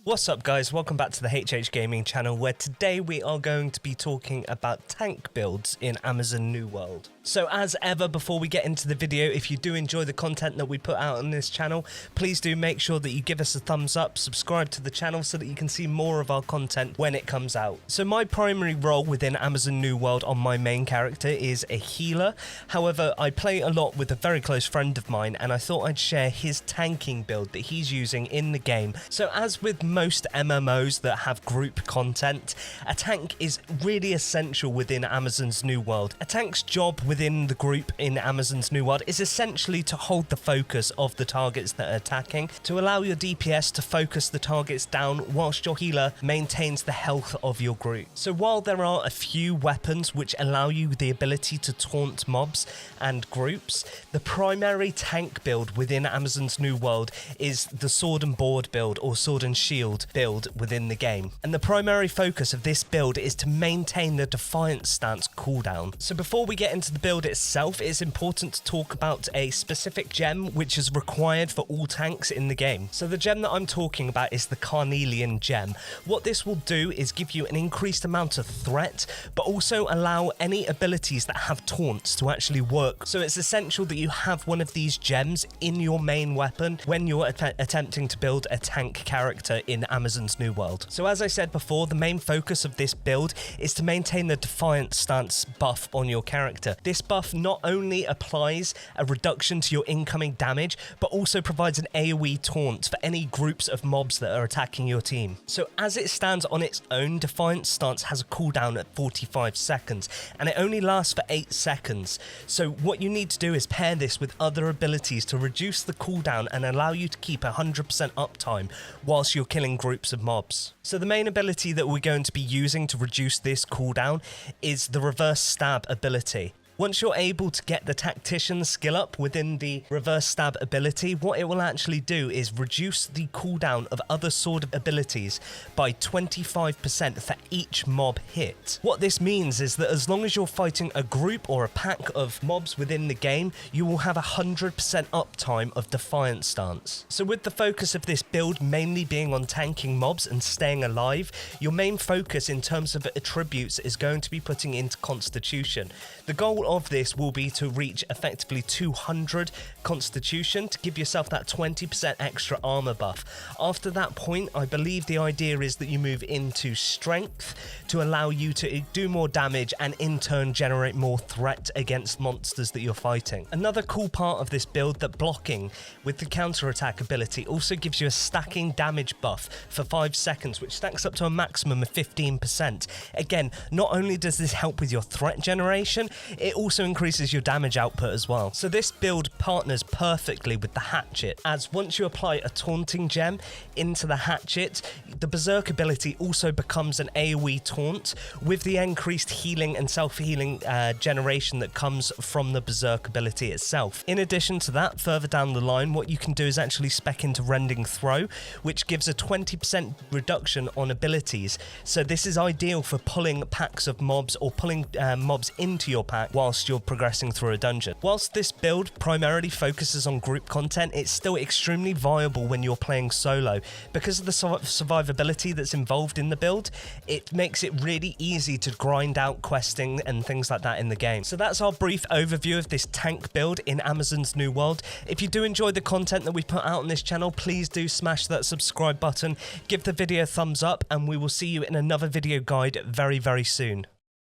What's up guys, welcome back to the HH Gaming channel, where today we are going to be talking about tank builds in Amazon New World. So as ever, before we get into the video, if you do enjoy the content that we put out on this channel, please do make sure that you give us a thumbs up, subscribe to the channel so that you can see more of our content when it comes out. So my primary role within Amazon New World on my main character is a healer. However, I play a lot with a very close friend of mine, and I thought I'd share his tanking build that he's using in the game. So as with most MMOs that have group content, a tank is really essential within Amazon's New World. A tank's job within the group in Amazon's New World is essentially to hold the focus of the targets that are attacking, to allow your DPS to focus the targets down whilst your healer maintains the health of your group. So while there are a few weapons which allow you the ability to taunt mobs and groups, the primary tank build within Amazon's New World is the sword and board build, or sword and shield build within the game. And the primary focus of this build is to maintain the Defiance stance cooldown. So before we get into the build itself, it's important to talk about a specific gem which is required for all tanks in the game. So the gem that I'm talking about is the Carnelian gem. What this will do is give you an increased amount of threat, but also allow any abilities that have taunts to actually work. So it's essential that you have one of these gems in your main weapon when you're attempting to build a tank character in Amazon's New World. So as I said before, the main focus of this build is to maintain the Defiance stance buff on your character. This buff not only applies a reduction to your incoming damage, but also provides an AoE taunt for any groups of mobs that are attacking your team. So as it stands on its own, Defiance stance has a cooldown at 45 seconds, and it only lasts for 8 seconds. So what you need to do is pair this with other abilities to reduce the cooldown and allow you to keep 100% uptime whilst you're killing groups of mobs. So the main ability that we're going to be using to reduce this cooldown is the reverse stab ability. Once you're able to get the tactician skill up within the reverse stab ability, what it will actually do is reduce the cooldown of other sword abilities by 25% for each mob hit. What this means is that as long as you're fighting a group or a pack of mobs within the game, you will have 100% uptime of Defiance stance. So with the focus of this build mainly being on tanking mobs and staying alive, your main focus in terms of attributes is going to be putting into Constitution. The goal of this will be to reach effectively 200 Constitution to give yourself that 20% extra armor buff. After that point, I believe the idea is that you move into Strength to allow you to do more damage and in turn generate more threat against monsters that you're fighting. Another cool part of this build, that blocking with the counterattack ability also gives you a stacking damage buff for 5 seconds, which stacks up to a maximum of 15%. Again, not only does this help with your threat generation, it also increases your damage output as well. So this build partners perfectly with the hatchet, as once you apply a taunting gem into the hatchet, the berserk ability also becomes an AoE taunt with the increased healing and self-healing generation that comes from the berserk ability itself. In addition to that, further down the line, what you can do is actually spec into Rending Throw, which gives a 20% reduction on abilities. So this is ideal for pulling packs of mobs or pulling mobs into your pack whilst you're progressing through a dungeon. Whilst this build primarily focuses on group content, it's still extremely viable when you're playing solo. Because of the survivability that's involved in the build, it makes it really easy to grind out questing and things like that in the game. So that's our brief overview of this tank build in Amazon's New World. If you do enjoy the content that we put out on this channel, please do smash that subscribe button, give the video a thumbs up, and we will see you in another video guide very, very soon.